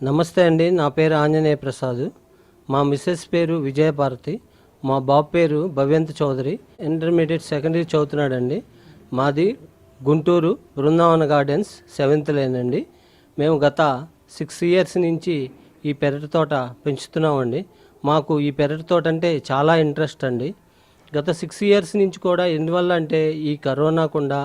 నమస్తే అండి. నా పేరు ఆంజనేయ ప్రసాద్. మా మిస్సెస్ పేరు విజయ భారతి. మా బాబు పేరు భవ్యంత్ చౌదరి. ఇంటర్మీడియట్ సెకండరీ చదువుతున్నాడండి. మాది Guntur Brindavana gardens 7th line అండి. మేము గత 6 years నుంచి ఈ పెరటి తోట పెంచుతున్నామండి. మాకు ఈ పెరటి తోట అంటే చాలా ఇంట్రెస్ట్ అండి. గత 6 years నుంచి కూడా ఎందువల్ల అంటే ఈ కరోనా కుండా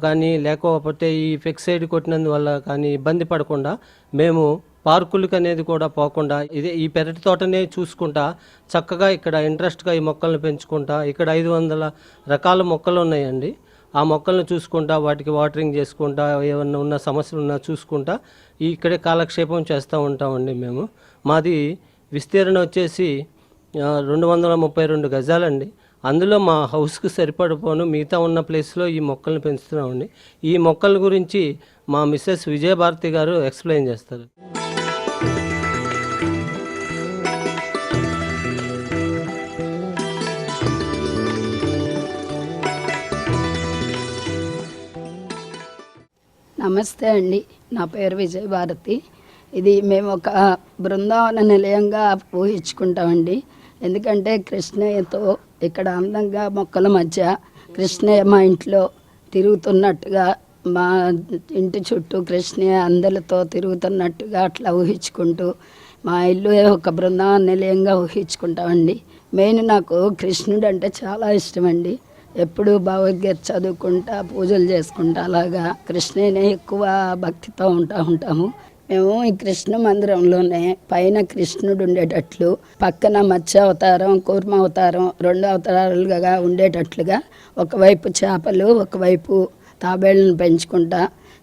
కానీ లేకపోతే ఈ ఫెక్సైడ్ కొట్టినందువల్ల కానీ ఇబ్బంది పడకుండా మేము పార్కులకు అనేది కూడా పోకుండా ఈ పెరటి తోటనే చూసుకుంటా చక్కగా ఇక్కడ ఇంట్రెస్ట్గా ఈ మొక్కలను పెంచుకుంటా ఇక్కడ 500 రకాల మొక్కలు ఉన్నాయండి. ఆ మొక్కలను చూసుకుంటా వాటికి వాటరింగ్ చేసుకుంటా ఏమన్నా ఉన్న సమస్యలు ఉన్నా చూసుకుంటా ఇక్కడే కాలక్షేపం చేస్తూ ఉంటామండి. మేము మాది విస్తీర్ణ వచ్చేసి 232 గజాలండి. అందులో మా హౌస్కి సరిపడిపోను మిగతా ఉన్న ప్లేస్లో ఈ మొక్కలను పెంచుతున్నామండి. ఈ మొక్కల గురించి మా మిస్సెస్ విజయ భారతి గారు ఎక్స్ప్లెయిన్ చేస్తారు. నమస్తే అండి, నా పేరు విజయ భారతి. ఇది మేము ఒక బృందావన నిలయంగా ఊహించుకుంటామండి. ఎందుకంటే కృష్ణయ్యతో ఇక్కడ అందంగా మొక్కల మధ్య కృష్ణయ్య మా ఇంట్లో తిరుగుతున్నట్టుగా, మా ఇంటి చుట్టూ కృష్ణయ్య అందరితో తిరుగుతున్నట్టుగా అట్లా ఊహించుకుంటూ మా ఇల్లు ఒక బృందావన నిలయంగా ఊహించుకుంటామండి. మెయిన్ నాకు కృష్ణుడు అంటే చాలా ఇష్టమండి. ఎప్పుడు భగవద్గీత చదువుకుంటా పూజలు చేసుకుంటా అలాగా కృష్ణయ్యనే ఎక్కువ భక్తితో ఉంటాము. మేము ఈ కృష్ణ మందిరంలోనే పైన కృష్ణుడు ఉండేటట్లు, పక్కన మత్స్య అవతారం, కూర్మ అవతారం 2 అవతారాలుగా ఉండేటట్లుగా ఒకవైపు చేపలు ఒకవైపు తాబేళ్ళను పెంచుకుంటా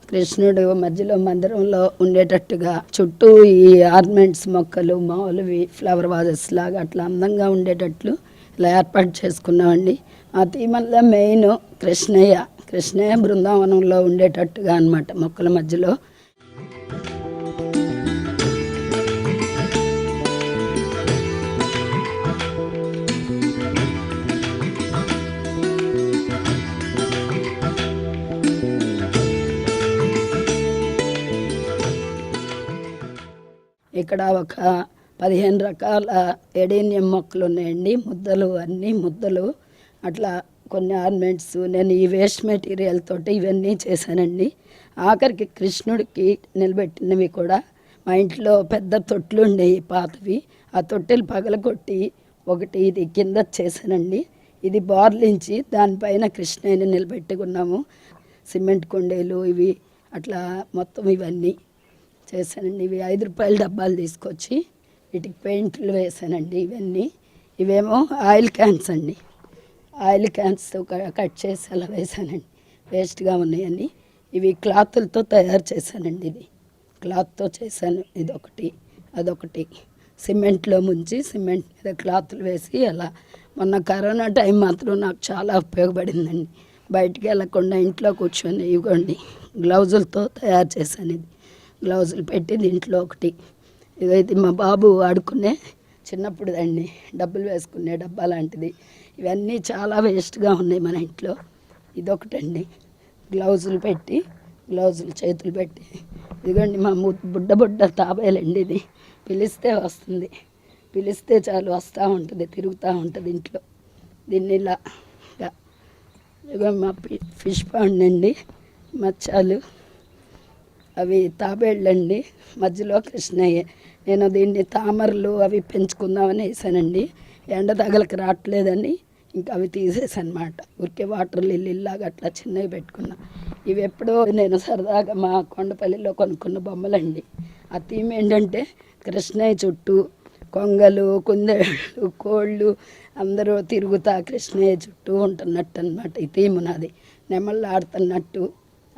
కృష్ణుడు మధ్యలో మందిరంలో ఉండేటట్టుగా చుట్టూ ఈ ఆర్నమెంట్స్ మొక్కలు మామూలువి ఫ్లవర్ వాజెస్ లాగా అట్లా అందంగా ఉండేటట్లు ఇలా ఏర్పాటు చేసుకున్నామండి. ఆ థీమల్లో మెయిన్ కృష్ణయ్య బృందావనంలో ఉండేటట్టుగా అన్నమాట మొక్కల మధ్యలో. ఇక్కడ ఒక 15 రకాల ఎడేనియం మొక్కలు ఉన్నాయండి. అన్ని ముద్దలు అట్లా కొన్ని ఆర్నమెంట్స్. నేను ఈ వేస్ట్ మెటీరియల్ తోటి ఇవన్నీ చేశానండి. ఆఖరికి కృష్ణుడికి నిలబెట్టినవి కూడా మా ఇంట్లో పెద్ద తొట్లు ఉండేవి పాతవి. ఆ తొట్టెలు పగలగొట్టి ఒకటి ఇది కింద చేశానండి. ఇది బార్లించి దానిపైన కృష్ణయ్యని నిలబెట్టుకున్నాము. సిమెంట్ కొండేలు ఇవి అట్లా మొత్తం ఇవన్నీ చేశానండి. ఇవి 5 రూపాయల డబ్బాలు తీసుకొచ్చి వీటికి పెయింట్లు వేసానండి. ఇవేమో ఆయిల్ క్యాన్స్ అండి. ఆయిల్ క్యాన్స్ కట్ చేసి అలా వేసానండి, వేస్ట్గా ఉన్నాయని. ఇవి క్లాతులతో తయారు చేశానండి. ఇది క్లాత్తో చేశాను. ఇదొకటి అదొకటి సిమెంట్లో ముంచి సిమెంట్ మీద క్లాతులు వేసి అలా. మొన్న కరోనా టైం మాత్రం నాకు చాలా ఉపయోగపడిందండి. బయటికి వెళ్ళకుండా ఇంట్లో కూర్చొని ఇవ్వండి గ్లౌజులతో తయారు చేశాను. ఇది గ్లౌజులు పెట్టి దీంట్లో ఒకటి. ఇదైతే మా బాబు ఆడుకునే చిన్నప్పుడు అండి డబ్బులు వేసుకునే డబ్బా లాంటిది. ఇవన్నీ చాలా వేస్ట్గా ఉన్నాయి మన ఇంట్లో. ఇదొకటండి గ్లౌజులు చేతులు పెట్టి. ఇదిగోండి మా బుడ్డ తాబేలండి. ఇది పిలిస్తే వస్తుంది, పిలిస్తే చాలు వస్తూ ఉంటుంది, తిరుగుతూ ఉంటుంది ఇంట్లో. దీన్ని ఇలా ఇదిగో మా ఫిష్ పాండ్ అండి, మత్స్యాలు అవి తాబేళ్ళండి. మధ్యలో కృష్ణయ్య. నేను దీన్ని తామరలు అవి పెంచుకుందామని వేసానండి. ఎండ తగలకి రావట్లేదని ఇంకా అవి తీసేసనమాట. ఊరికే వాటర్ లిల్లీలాగా అట్లా చిన్నవి పెట్టుకున్నా. ఇవి ఎప్పుడో నేను సరదాగా మా కొండపల్లిలో కొనుక్కున్న బొమ్మలండి. ఆ థీమ్ ఏంటంటే కృష్ణయ్య చుట్టూ కొంగలు, కుందేళ్ళు, కోళ్ళు అందరూ తిరుగుతా కృష్ణయ్య చుట్టూ ఉంటున్నట్టు అనమాట. ఈ థీమ్ నాది, నెమళ్ళు ఆడుతున్నట్టు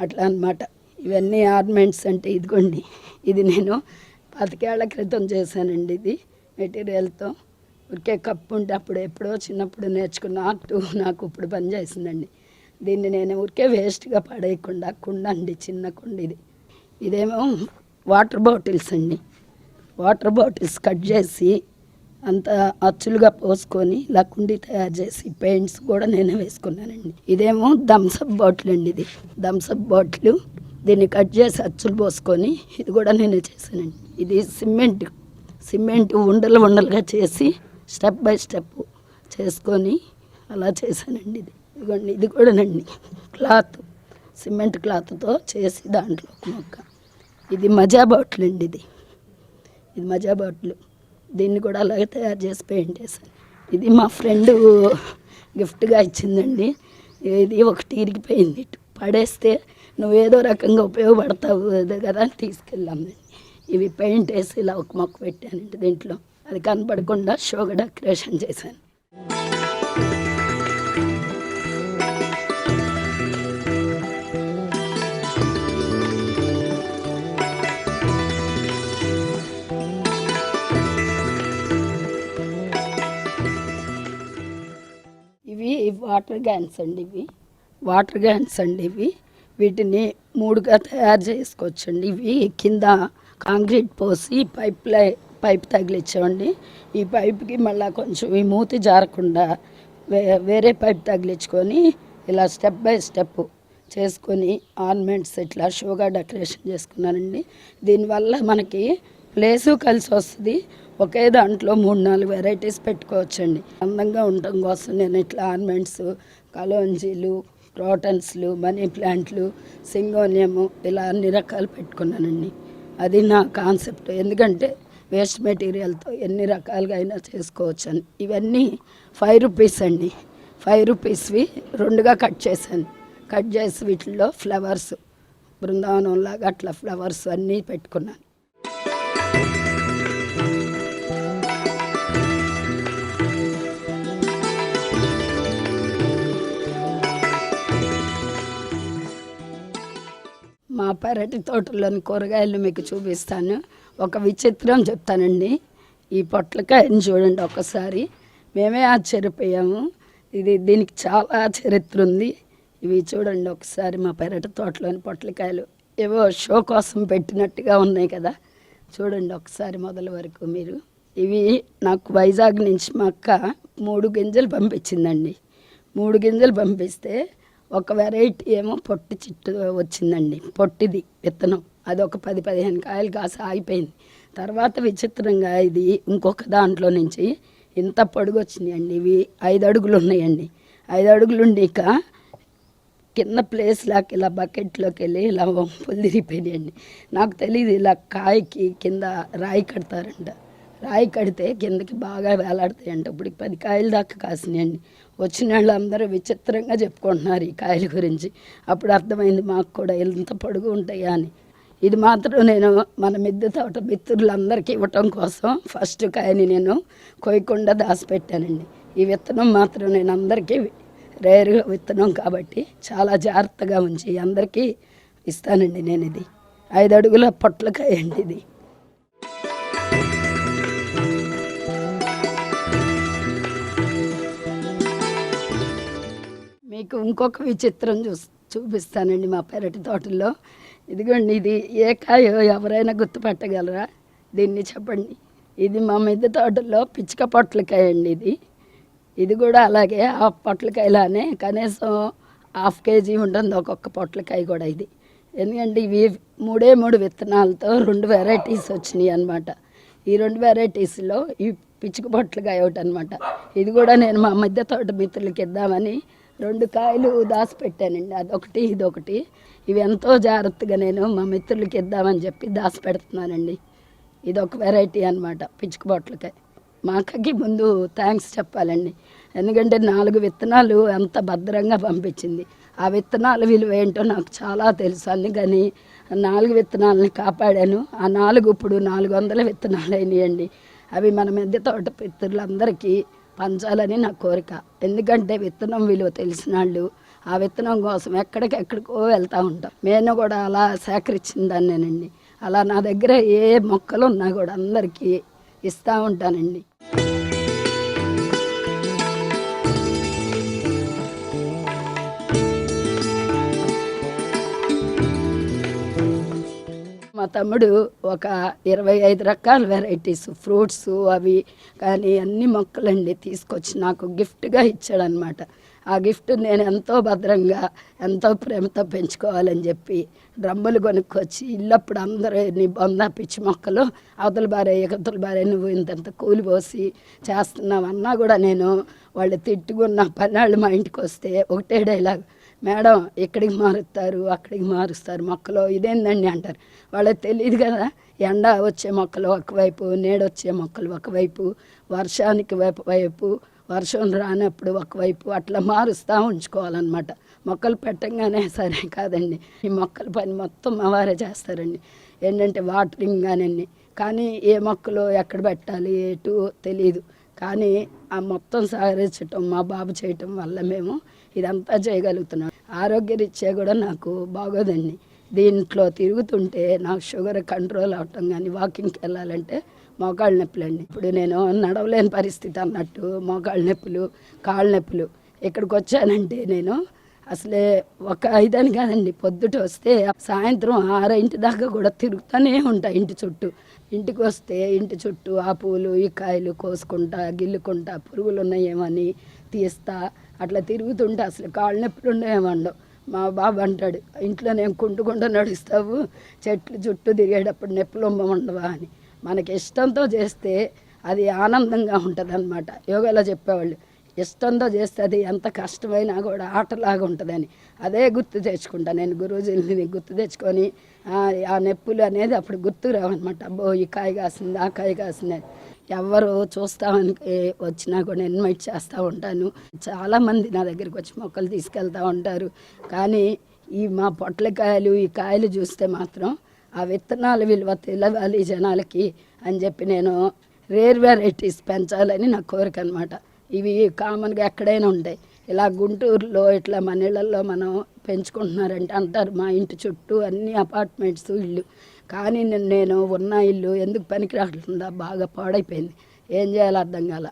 అట్లా అనమాట. ఇవన్నీ ఆర్నమెంట్స్ అంటే ఇదిగోండి. ఇది నేను 25 ఏళ్ల క్రితం చేశానండి. ఇది మెటీరియల్తో. ఊరికే కప్పు ఉంటే అప్పుడు ఎప్పుడో చిన్నప్పుడు నేర్చుకున్న ఆర్ట్ నాకు ఇప్పుడు పనిచేసిందండి. దీన్ని నేను ఊరికే వేస్ట్గా పడేయకుండా కుండ అండి, చిన్న కుండ ఇది. ఇదేమో వాటర్ బాటిల్స్ అండి. వాటర్ బాటిల్స్ కట్ చేసి అంత అచ్చులుగా పోసుకొని ఇలా కుండి తయారు చేసి పెయింట్స్ కూడా నేనే వేసుకున్నానండి. ఇదేమో థమ్సప్ బాటిల్ అండి. ఇది థమ్సప్ బాటిల్ దీన్ని కట్ చేసి అచ్చులు పోసుకొని ఇది కూడా నేనే చేశానండి. ఇది సిమెంట్ ఉండలు ఉండలుగా చేసి స్టెప్ బై స్టెప్ చేసుకొని అలా చేశానండి. ఇదిగోండి, ఇది కూడానండి క్లాత్, సిమెంట్ క్లాత్తో చేసి దాంట్లో ఒక మొక్క. ఇది మజా బాటిల్ అండి. ఇది మజా బాటిల్. దీన్ని కూడా అలాగే తయారు చేసి పెయింట్ చేశాను. ఇది మా ఫ్రెండ్ గిఫ్ట్గా ఇచ్చిందండి. ఇది ఒకటి ఇరిగిపోయింది, పడేస్తే నువ్వేదో రకంగా ఉపయోగపడతావు కదా అని తీసుకెళ్ళామండి. ఇవి పెయింట్ వేసి ఇలా ఒక మొక్క పెట్టానండి. దీంట్లో అది కనపడకుండా షోగా డెకరేషన్ చేశాను. ఇవి వాటర్ క్యాన్స్ అండి. వీటిని 3గా తయారు చేసుకోవచ్చండి. ఇవి కింద కాంక్రీట్ పోసి పైప్ తగిలించామండి. ఈ పైప్కి మళ్ళీ కొంచెం ఈ మూతి జారకుండా వేరే పైప్ తగిలించుకొని ఇలా స్టెప్ బై స్టెప్ చేసుకొని ఆర్నమెంట్స్ ఇట్లా షోగా డెకరేషన్ చేసుకున్నానండి. దీనివల్ల మనకి ప్లేసు కలిసి వస్తుంది. ఒకే దాంట్లో 3-4 వెరైటీస్ పెట్టుకోవచ్చండి. అందంగా ఉండటం కోసం నేను ఇట్లా ఆర్నమెంట్స్, కలోంజీలు, క్రోటన్స్లు, మనీ ప్లాంట్లు, సింగోనియము ఇలా అన్ని రకాలు పెట్టుకున్నానండి. అది నా కాన్సెప్ట్. ఎందుకంటే వేస్ట్ మెటీరియల్తో ఎన్ని రకాలుగా అయినా చేసుకోవచ్చని. ఇవన్నీ 5 రూపీస్ అండి. 5 రూపీస్వి 2గా కట్ చేశాను. కట్ చేసి వీటిల్లో ఫ్లవర్స్, బృందావనంలాగా అట్లా ఫ్లవర్స్ అన్నీ పెట్టుకున్నాను. మా పెరటి తోటలోని కూరగాయలు మీకు చూపిస్తాను. ఒక విచిత్రం చెప్తానండి. ఈ పొట్లకాయని చూడండి ఒకసారి. మేమే ఆశ్చర్యపోయాము. దీనికి చాలా చరిత్ర ఉంది. ఇవి చూడండి ఒకసారి. మా పెరటి తోటలోని పొట్లకాయలు ఏవో షో కోసం పెట్టినట్టుగా ఉన్నాయి కదా. చూడండి ఒకసారి మొదలు వరకు మీరు. ఇవి నాకు వైజాగ్ నుంచి మా అక్క 3 గింజలు పంపించిందండి. 3 గింజలు పంపిస్తే ఒక వెరైటీ ఏమో పొట్టి చిట్టు వచ్చిందండి. పొట్టిది విత్తనం. అది ఒక 10-15 కాయలు కాసి ఆగిపోయింది. తర్వాత విచిత్రంగా ఇది ఇంకొక దాంట్లో నుంచి ఇంత పొడుగు వచ్చినాయండి. ఇవి 5 అడుగులు ఉన్నాయండి. 5 అడుగులు ఉండీక కింద ప్లేస్ లాగా ఇలా బకెట్లోకి వెళ్ళి ఇలా వంపులు తిరిగిపోయినాయండి. నాకు తెలియదు ఇలా కాయకి కింద రాయి కడతారంట. రాయి కడితే కిందకి బాగా వేలాడతాయంట. ఇప్పుడు 10 కాయలు దాకా కాసినాయండి. వచ్చిన వాళ్ళందరూ విచిత్రంగా చెప్పుకుంటున్నారు ఈ కాయల గురించి. అప్పుడు అర్థమైంది మాకు కూడా ఎంత పొడుగు ఉంటాయా అని. ఇది మాత్రం నేను మన మిద్దె తోట మిత్రులందరికీ ఇవ్వటం కోసం ఫస్ట్ కాయని నేను కొయ్యకుండా దాచిపెట్టానండి. ఈ విత్తనం మాత్రం నేను అందరికీ రేరుగా విత్తనం కాబట్టి చాలా జాగ్రత్తగా ఉంచి అందరికీ ఇస్తానండి నేను. ఇది 5 అడుగుల పొట్లకాయ అండి ఇది. మీకు ఇంకొక విచిత్రం చూపిస్తానండి మా పెరటి తోటల్లో. ఇదిగోండి, ఇది ఏ కాయో ఎవరైనా గుర్తుపట్టగలరా? దీన్ని చెప్పండి. ఇది మా మిద్దె తోటల్లో పిచ్చుక పొట్లకాయ అండి. ఇది కూడా అలాగే ఆ పొట్లకాయలానే కనీసం 1/2 కేజీ ఉంటుంది ఒక్కొక్క పొట్లకాయ కూడా. ఇది ఎందుకంటే ఇవి 3 విత్తనాలతో 2 వెరైటీస్ వచ్చినాయి అన్నమాట. ఈ 2 వెరైటీస్లో ఈ పిచ్చుక పొట్లకాయ ఒకటి అనమాట. ఇది కూడా నేను మా మిద్దె తోట మిత్రులకి ఇద్దామని 2 కాయలు దాచిపెట్టానండి. అదొకటి ఇదొకటి. ఇవి ఎంతో జాగ్రత్తగా నేను మా మిత్రులకి ఇద్దామని చెప్పి దాచిపెడుతున్నానండి. ఇదొక వెరైటీ అనమాట పిచ్చుక పొట్లకాయ. మా అక్కకి ముందు థ్యాంక్స్ చెప్పాలండి. ఎందుకంటే 4 విత్తనాలు ఎంత భద్రంగా పంపించింది. ఆ విత్తనాల విలువ ఏంటో నాకు చాలా తెలుసు. అందుకని 4 విత్తనాలని కాపాడాను. ఆ 4 ఇప్పుడు 400 విత్తనాలు అయినాయండి. అవి మన మిద్దె తోట మిత్రులందరికీ పంచాలని నా కోరిక. ఎందుకంటే విత్తనం విలువ తెలిసిన వాళ్ళు ఆ విత్తనం కోసం ఎక్కడికెక్కడికో వెళ్తూ ఉంటాం. నేను కూడా అలా సేకరించిందాన్నేనండి. అలా నా దగ్గర ఏ మొక్కలు ఉన్నా కూడా అందరికీ ఇస్తూ ఉంటానండి. మా తమ్ముడు ఒక 25 రకాల వెరైటీస్ ఫ్రూట్స్ అవి కానీ అన్ని మొక్కలండి తీసుకొచ్చి నాకు గిఫ్ట్గా ఇచ్చాడనమాట. ఆ గిఫ్ట్ నేను ఎంతో భద్రంగా ఎంతో ప్రేమతో పెంచుకోవాలని చెప్పి డ్రమ్ములు కొనుక్కొచ్చి ఇల్లప్పుడు అందరూ నీ బొంద పిచ్చి మొక్కలు అవతల బారే ఎగతల బారే నువ్వు ఇంతంత కూలి పోసి చేస్తున్నావన్నా కూడా నేను వాళ్ళు తిట్టుకున్న పన్నాళ్ళు మా ఇంటికి వస్తే ఒకటే డైలాగ్, మేడం ఎక్కడికి మారుస్తారు అక్కడికి మారుస్తారు మొక్కలు ఇదేందండి అంటారు. వాళ్ళకి తెలియదు కదా, ఎండ వచ్చే మొక్కలు ఒకవైపు, నీడొచ్చే మొక్కలు ఒకవైపు, వర్షానికి వైపు, వర్షం రానప్పుడు ఒకవైపు అట్లా మారుస్తూ ఉంచుకోవాలన్నమాట. మొక్కలు పెట్టంగానే సరే కాదండి, ఈ మొక్కల పని మొత్తం మా వారే చేస్తారండి. ఏంటంటే వాటరింగ్ కానండి, కానీ ఏ మొక్కలు ఎక్కడ పెట్టాలి ఎటు తెలియదు. కానీ ఆ మొత్తం సహకరించటం మా బాబు చేయటం వల్ల మేము ఇదంతా చేయగలుగుతున్నాం. ఆరోగ్యరీత్యా కూడా నాకు బాగోదండి. దీంట్లో తిరుగుతుంటే నాకు షుగర్ కంట్రోల్ అవటం కానీ వాకింగ్కి వెళ్ళాలంటే మోకాళ్ళ నొప్పులండి. ఇప్పుడు నేను నడవలేని పరిస్థితి అన్నట్టు మోకాళ్ళ నొప్పులు, కాళ్ళ నొప్పులు. ఇక్కడికి వచ్చానంటే నేను అసలే ఒక ఐదని కాదండి, పొద్దుట వస్తే సాయంత్రం 6 దాకా కూడా తిరుగుతూనే ఉంటా ఇంటి చుట్టూ. ఇంటికి వస్తే ఇంటి చుట్టూ ఆ పూలు ఈ కాయలు కోసుకుంటా గిల్లుకుంటా పురుగులు ఉన్నాయేమని తీస్తా అట్లా తిరుగుతుంటే అసలు కాళ్ళ నొప్పులు ఉండేమండవు. మా బాబు అంటాడు, ఇంట్లో నేను కుంటుకుంటూ నడుస్తావు, చెట్లు చుట్టూ తిరిగేటప్పుడు నొప్పులు ఉండవా అని. మనకి ఇష్టంతో చేస్తే అది ఆనందంగా ఉంటుంది అన్నమాట. యోగాలో చెప్పేవాళ్ళు ఇష్టంతో చేస్తే అది ఎంత కష్టమైనా కూడా ఆటలాగా ఉంటుందని. అదే గుర్తు తెచ్చుకుంటా నేను, గురూజీని గుర్తు తెచ్చుకొని ఆ నొప్పులు అనేది అప్పుడు గుర్తు రావన్నమాట. అబ్బో ఈ కాయ కాసింది ఆ కాయ కాసింది. ఎవరు చూస్తామని వచ్చినా కూడా ఇన్వైట్ చేస్తూ ఉంటాను. చాలామంది నా దగ్గరికి వచ్చి మొక్కలు తీసుకెళ్తూ ఉంటారు. కానీ ఈ మా పొట్లకాయలు ఈ కాయలు చూస్తే మాత్రం ఆ విత్తనాల విలువ తెలవాలి జనాలకి అని చెప్పి నేను రేర్ వెరైటీస్ పెంచాలని నా కోరిక అనమాట. ఇవి కామన్గా ఎక్కడైనా ఉంటాయి, ఇలా గుంటూరులో ఇట్లా మన ఇళ్ళల్లో మనం పెంచుకుంటున్నారంటే అంటారు మా ఇంటి చుట్టూ అన్ని అపార్ట్మెంట్స్ ఇల్లు. కానీ నేను ఉన్న ఇల్లు ఎందుకు పనికి రాకుండా బాగా పాడైపోయింది. ఏం చేయాలో అర్థం కాల.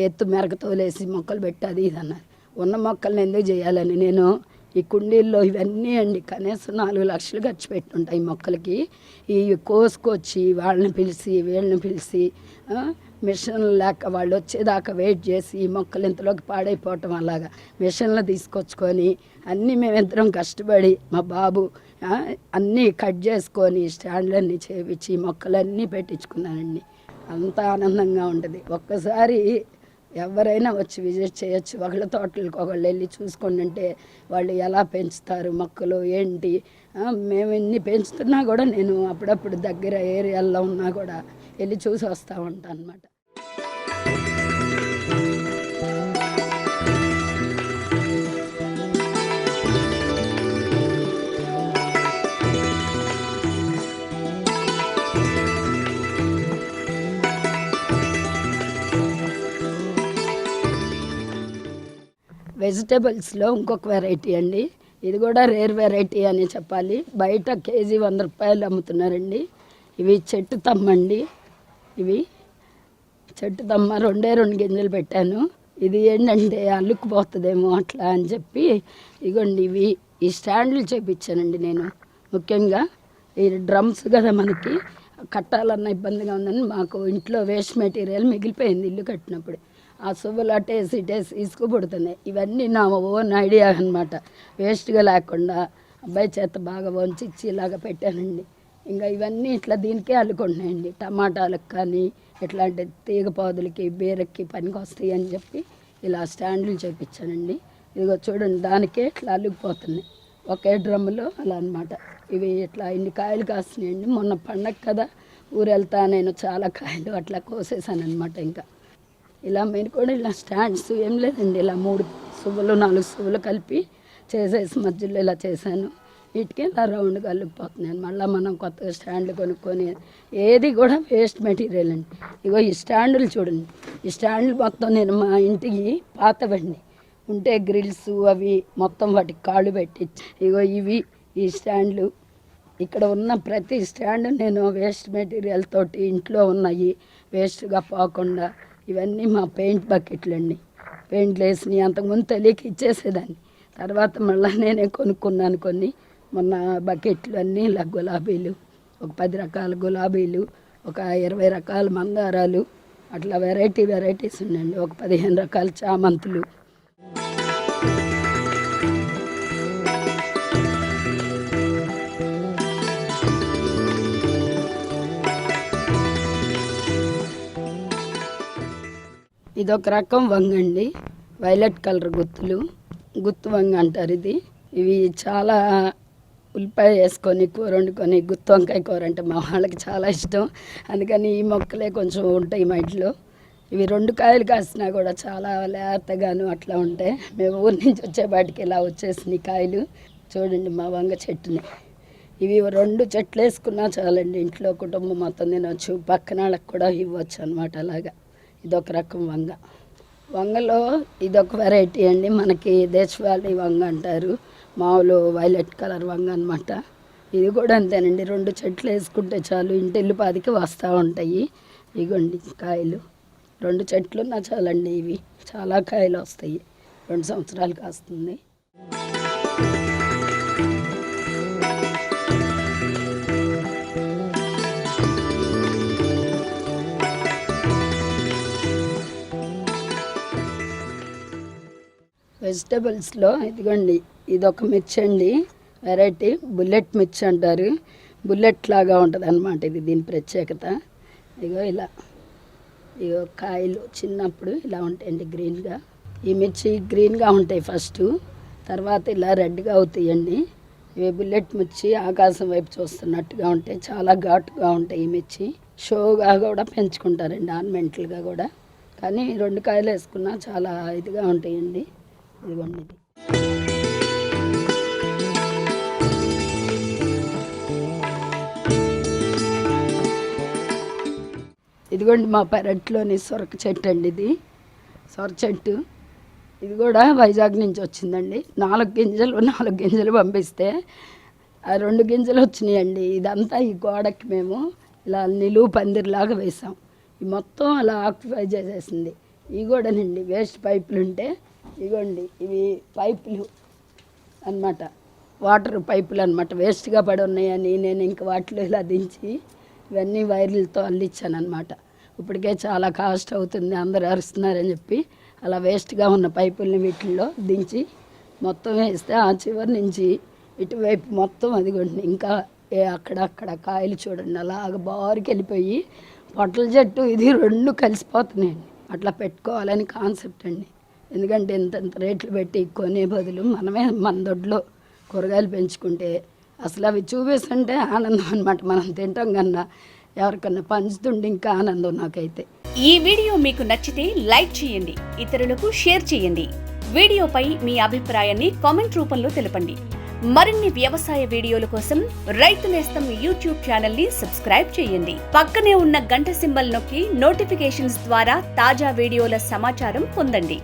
ఎత్తు మెరకతోలేసి మొక్కలు పెట్టాది ఇది అన్నారు. ఉన్న మొక్కల్ని ఎందుకు చేయాలని నేను ఈ కుండీల్లో ఇవన్నీ అండి కనీసం 4 లక్షలు ఖర్చు పెట్టుంటాయి ఈ మొక్కలకి. ఈ కోసుకొచ్చి వాళ్ళని పిలిచి వీళ్ళని పిలిచి మిషన్లు లేక వాళ్ళు వచ్చేదాకా వెయిట్ చేసి ఈ మొక్కలు ఇంతలోకి పాడైపోవటం అలాగా మిషన్లు తీసుకొచ్చుకొని అన్నీ మేమిద్దరం కష్టపడి మా బాబు అన్నీ కట్ చేసుకొని స్టాండ్లన్నీ చేపించి మొక్కలన్నీ పెట్టించుకున్నానండి. అంత ఆనందంగా ఉంటుంది. ఒక్కసారి ఎవరైనా వచ్చి విజిట్ చేయొచ్చు. ఒకళ్ళ తోటలకు ఒకళ్ళు వెళ్ళి చూసుకోండి అంటే వాళ్ళు ఎలా పెంచుతారు మొక్కలు ఏంటి. మేము ఇన్ని పెంచుతున్నా కూడా నేను అప్పుడప్పుడు దగ్గర ఏరియాల్లో ఉన్నా కూడా వెళ్ళి చూసి వస్తూ ఉంటాను అన్నమాట. వెజిటేబుల్స్లో ఇంకొక వెరైటీ అండి, ఇది కూడా రేర్ వెరైటీ అని చెప్పాలి. బయట కేజీ 100 రూపాయలు అమ్ముతున్నారండి. ఇవి చెట్టు తమ్మండి. ఇవి చెట్టు తమ్మ 2 గింజలు పెట్టాను. ఇది ఏంటంటే అల్లుకుపోతుందేమో అట్లా అని చెప్పి ఇగోండి ఇవి ఈ స్టాండ్లు చేపించానండి నేను. ముఖ్యంగా ఈ డ్రమ్స్ కదా మనకి కట్టాలన్న ఇబ్బందిగా ఉందని మాకు ఇంట్లో వేస్ట్ మెటీరియల్ మిగిలిపోయింది ఇల్లు కట్టినప్పుడు. ఆ సువ్వులు అటేసి ఇటేసి ఇసుకు పుడుతున్నాయి. ఇవన్నీ నా ఓన్ ఐడియా అనమాట. వేస్ట్గా లేకుండా అబ్బాయి చేత బాగా వంచి ఇలాగా పెట్టానండి. ఇంకా ఇవన్నీ ఇట్లా దీనికే అల్లుకుంటున్నాయండి. టమాటాలకు కానీ ఇట్లాంటి తీగ పాదులకి బీరకి పనికి వస్తాయి అని చెప్పి ఇలా స్టాండ్లు చేపించానండి. ఇదిగో చూడండి దానికే ఇట్లా అల్లుకుపోతున్నాయి ఒకే డ్రమ్ములో అలా అనమాట. ఇవి ఇట్లా ఇన్ని కాయలు కాస్తున్నాయండి. మొన్న పండగ కదా ఊరు వెళ్తా నేను చాలా కాయలు అట్లా కోసేసాను అనమాట. ఇంకా ఇలా మీరు కూడా ఇలా స్టాండ్స్ ఏం లేదండి, ఇలా 3 సువ్వులు 4 సువ్వులు కలిపి చేసేసి మధ్యలో ఇలా చేశాను. వీటికి ఇలా రౌండ్గా అల్లుకుపోతున్నాను. మళ్ళీ మనం కొత్తగా స్టాండ్లు కొనుక్కొని ఏది కూడా వేస్ట్ మెటీరియల్ అండి. ఇగో ఈ స్టాండ్లు చూడండి, ఈ స్టాండ్లు మొత్తం నేను మా ఇంటికి పాతవండి ఉంటే గ్రిల్స్ అవి మొత్తం వాటికి కాళ్ళు పెట్టి ఇగో ఇవి ఈ స్టాండ్లు. ఇక్కడ ఉన్న ప్రతి స్టాండ్ నేను వేస్ట్ మెటీరియల్ తోటి ఇంట్లో ఉన్నాయి వేస్ట్గా పోకుండా. ఇవన్నీ మా పెయింట్ బకెట్లు అండి. పెయింట్లు వేసినవి అంతకుముందు తెలియక ఇచ్చేసేదాన్ని. తర్వాత మళ్ళీ నేనే కొనుక్కున్నాను కొన్ని. మొన్న బకెట్లు అన్నీ ఇలా గులాబీలు, ఒక 10 రకాల గులాబీలు, ఒక 20 రకాల మందారాలు, అట్లా వెరైటీస్ ఉన్నాయండి. ఒక 15 రకాల చామంతులు. ఇదొక రకం వంగ అండి, వైలెట్ కలర్ గుత్తు వంగ అంటారు ఇది. ఇవి చాలా ఉల్లిపాయ వేసుకొని కూర వండుకొని, గుత్తి వంకాయ కూర అంటే మా వాళ్ళకి చాలా ఇష్టం. అందుకని ఈ మొక్కలే కొంచెం ఉంటాయి మా ఇంట్లో. ఇవి 2 కాయలు కాసినా కూడా చాలా లేతగాను అట్లా ఉంటాయి. మేము ఊరి నుంచి వచ్చేపాటికి ఇలా వచ్చేసినాయి కాయలు. చూడండి మా వంగ చెట్టుని. ఇవి 2 చెట్లు వేసుకున్నా చాలండి, ఇంట్లో కుటుంబం మొత్తం తినవచ్చు, పక్కన వాళ్ళకి కూడా ఇవ్వచ్చు అనమాట. అలాగా ఇదొక రకం వంగలో ఇదొక వెరైటీ అండి. మనకి దేశవాళీ వంగ అంటారు, మామూలు వైలెట్ కలర్ వంగ అనమాట. ఇది కూడా అంతేనండి, 2 చెట్లు వేసుకుంటే చాలు, ఇంటిల్లిపాదికి వస్తూ ఉంటాయి. ఇగోండి కాయలు, 2 చెట్లు ఉన్నా చాలండి. ఇవి చాలా కాయలు వస్తాయి, 2 సంవత్సరాలు కాస్తుంది. వెజిటబుల్స్లో ఇదిగోండి, ఇదొక మిర్చి అండి, వెరైటీ బుల్లెట్ మిర్చి అంటారు. బుల్లెట్ లాగా ఉంటుంది అనమాట ఇది, దీని ప్రత్యేకత. ఇగో కాయలు చిన్నప్పుడు ఇలా ఉంటాయండి గ్రీన్గా. ఈ మిర్చి గ్రీన్గా ఉంటాయి ఫస్ట్, తర్వాత ఇలా రెడ్గా అవుతాయండి. ఇవి బుల్లెట్ మిర్చి, ఆకాశం వైపు చూస్తున్నట్టుగా ఉంటాయి, చాలా ఘాటుగా ఉంటాయి ఈ మిర్చి. షోగా కూడా పెంచుకుంటారండి, ఆర్నమెంటల్గా కూడా. కానీ 2 కాయలు వేసుకున్నా చాలా ఇదిగా ఉంటాయండి. ఇదిగోండి ఇదిగోండి మా పెరట్లోని సొరక చెట్టు అండి, ఇది సొర చెట్టు. ఇది కూడా వైజాగ్ నుంచి వచ్చిందండి. 4 గింజలు పంపిస్తే ఆ 2 గింజలు వచ్చినాయండి. ఇదంతా ఈ గోడకి మేము ఇలా నిలువు పందిరిలాగా వేసాం. ఈ మొత్తం అలా ఆక్యుపై చేసేసింది. ఇవి కూడానండి వేస్ట్ పైపులు ఉంటే, ఇగోండి ఇవి పైపులు అన్నమాట, వాటర్ పైపులు అనమాట. వేస్ట్గా పడి ఉన్నాయని నేను ఇంక వాటిలో ఇలా దించి ఇవన్నీ వైర్లతో అల్లిచ్చాను అనమాట. ఇప్పటికే చాలా కాస్ట్ అవుతుంది, అందరు అరుస్తున్నారని చెప్పి అలా వేస్ట్గా ఉన్న పైపుల్ని వీటిల్లో దించి మొత్తం వేస్తే ఆ చివరి నుంచి ఇటువైపు మొత్తం అదిగోండి ఇంకా అక్కడక్కడ కాయలు చూడండి అలాగ బారికి వెళ్ళిపోయి, పొట్ల చెట్టు ఇది 2 కలిసిపోతున్నాయండి. అట్లా పెట్టుకోవాలని కాన్సెప్ట్ అండి. ఎందుకంటే ఇంతంత రేట్లు పెట్టి కొనే బదులు మనమే మన దొడ్లో కూరగాయలు పెంచుకుంటే అసలు అవి చూపిస్తుంటే ఆనందం అనమాట. మనం తింటాం కన్నా ఎవరికన్నా పంచుతుంటే ఇంకా ఆనందం నాకైతే. ఈ వీడియో మీకు నచ్చితే లైక్ చేయండి, ఇతరులకు షేర్ చేయండి. వీడియోపై మీ అభిప్రాయాన్ని కామెంట్ రూపంలో తెలపండి. మరిన్ని వ్యవసాయ వీడియోల కోసం రైతు నేస్తం యూట్యూబ్ ఛానల్ ని సబ్స్క్రైబ్ చేయండి. పక్కనే ఉన్న గంట సింబల్ నొక్కి నోటిఫికేషన్స్ ద్వారా తాజా వీడియోల సమాచారం పొందండి.